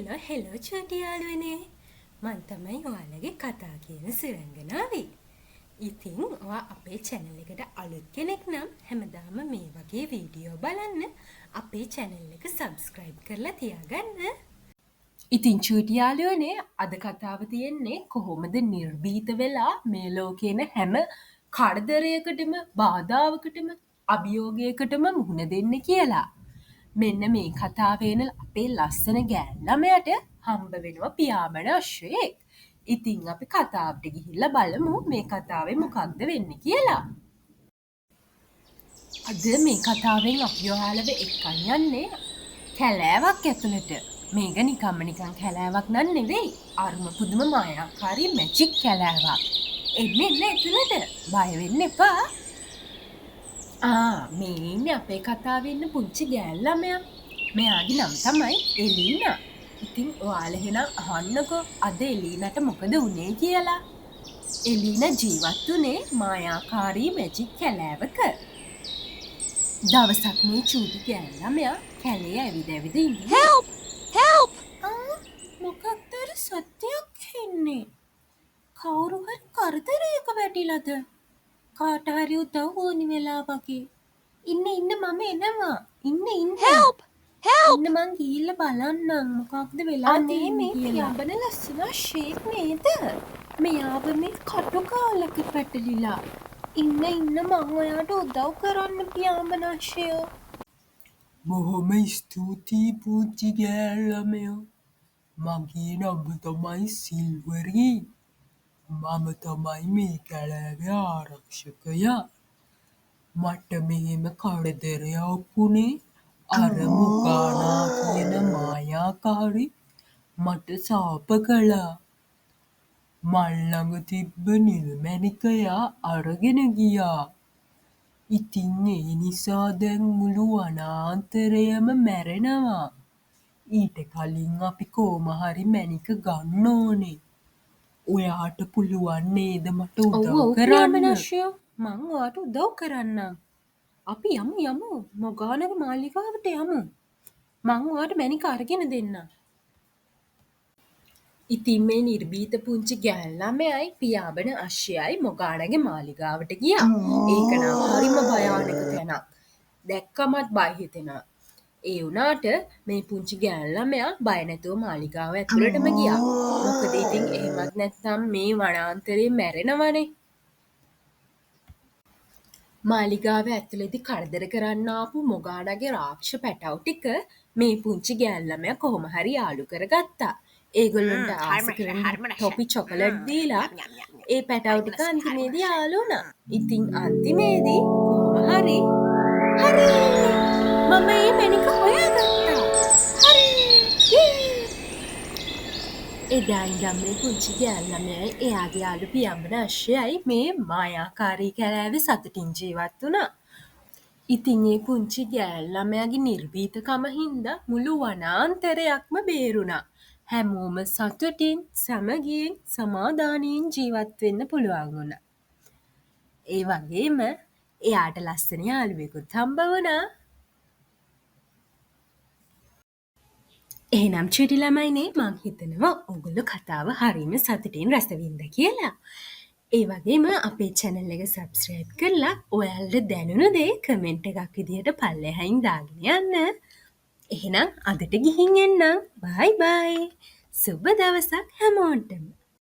Hello චුටි යාළුවනේ. මං තමයි ඔයාලගේ කතා කියන සුරංගනාවේ. ඉතින් ඔයා අපේ channel එකට අලුත් කෙනෙක් නම් හැමදාම මේ වගේ වීඩියෝ බලන්න අපේ channel එක subscribe කරලා තියාගන්න. ඉතින් චුටි යාළුවනේ අද කතාව තියෙන්නේ කොහොමද නිර්භීත වෙලා මේ ලෝකේන හැම කරදරයකටම බාධාවකටම අභියෝගයකටම මුහුණ දෙන්න කියලා. මෙන්න මේ කතාවේන අපේ ලස්සන ගෑල්ලමයට හම්බ වෙනවා පියාඹන අශ්වයෙක්. ඉතින් අපි කතාවට ගිහිල්ලා බලමු මේ කතාවේ මොකක්ද වෙන්නේ කියලා. අද මේ කතාවෙන් අපි ඔයාලව එක්කන් යන්නේ කැලෑවක් ඇතුළට. මේක නිකන් කැලෑවක් නන් නෙවෙයි. අරුම පුදුම මායාකාරී මැජික් කැලෑවක්. එන්න ඇතුළට. බය වෙන්න එපා. මේ ඉන්නේ අපේ කතාවේ ඉන්න පුංචි ගෑල්ළමයා. මෙයාගේ නම තමයි එලීනා. ඉතින් ඔයාලා එහෙනම් අහන්නකෝ අද එලීනට මොකද වුනේ කියලා. එලීනා ජීවත් වුනේ මායාකාරී මැජික් කැලෑවක. දවසක් මේ චූටි ගෑල්ළමයා කැලේ ඇවිද ඉන්නේ. Help! Help! මොකක්ද සත්‍යයක් ඉන්නේ? කවුරු හරි කරදරයක වැටිලාද? කාට හරි උදව් ඕනි වෙලා වගේ. ඉන්න මම එනවා. ඉන්න. Help! Help! ඉන්න මං ගිහිල්ලා බලන්නම් මොකක්ද වෙලා තියෙන්නේ කියලා. යඹන ලස්සන ෂේක් නේද? මෙයාව මේ කටු කාලක පැටලිලා. ඉන්න මං ඔයාට උදව් කරන්න පියාඹනශ්‍යය. බොහොම ස්තුතියි පුංචි ගෑල්ළමයෝ. මගේ නම තමයි සිල්වරී. මම තමයි මේ කැලෑවේ ආරක්ෂකයා. මට මෙහෙම කරදරයක් වුණේ අර මුගානා කියන මායාකාරී මට සාප කළා. මල් ළඟ තිබ්බ නිල් මැණික එයා අරගෙන ගියා. ඉතින් ඒ නිසා දැන් මුළු වනාන්තරයම මැරෙනවා. ඊට කලින් අපි කොහොම හරි මැණික ගන්න ඕනේ. ඔයාට පුළුවන් නේද මට උදව් කරන්න? මං ඔයාට උදව් කරන්නම්. අපි යමු මොගානගේ මාලිගාවට යමු. මං ඔයාට මැණික අරගෙන දෙන්නම්. ඉතින් මේ නිර්භීත පුංචි ගෑල්ළමයයි පියාඹන අශ්වයයි මොගානගේ මාලිගාවට ගියා. ඒක නම් හරිම භයානක තැනක්. දැක්කමත් බය හිතෙනවා. ඒ වුණාට මේ පුංචි ගෑල්ළමයා බය නැතුව මාලිගාව ඇතුළටම ගියා. මොකද ඉතින් එහෙමත් නැත්නම් මේ වනාන්තරේ මැරෙනවනේ. මාලිගාව ඇතුළේදී කරදර කරන්න ආපු මොගානගේ රාක්ෂ පැටව් ටික මේ පුංචි ගෑල්ළමයා කොහොම හරි යාළු කරගත්තා. ඒගොල්ලන්ට ආස කරන ටොපි චොකලට් දීලා ඒ පැටව් ටික අන්තිමේදී යාළු වුණා. ඉතින් අන්තිමේදී කොහොම හරි මම මේ මැණික හොයාගත්තා. එදා ඉඳන් මේ පුංචි ගෑල්ළමයයි එයාගේ යාළු පියාඹන අශ්වයයි මේ මායාකාරී කැලෑවේ සතුටින් ජීවත් වුණා. ඉතින් ඒ පුංචි ගෑල්ළමයාගේ නිර්භීතකම හින්දා මුළු වනාන්තරයක්ම බේරුණා. හැමෝම සතුටින් සමගියෙන් සමාදානයෙන් ජීවත් වෙන්න පුළුවන් වුණා. ඒ වගේම එයාට ලස්සන යාළුවෙකුත් හම්බ වුණා. එහෙනම් චුටි ළමයිනේ මං හිතනවා ඔයගොල්ලෝ කතාව හරිම සතුටින් රස වින්දා කියලා. ඒ වගේම අපේ channel එක subscribe කරලා ඔයාලට දැනුණු දේ comment එකක් විදියට පල්ලෙහායින් දාගෙන යන්න. එහෙනම් අදට ගිහින් එන්නම්. bye bye. සුබ දවසක් හැමෝටම.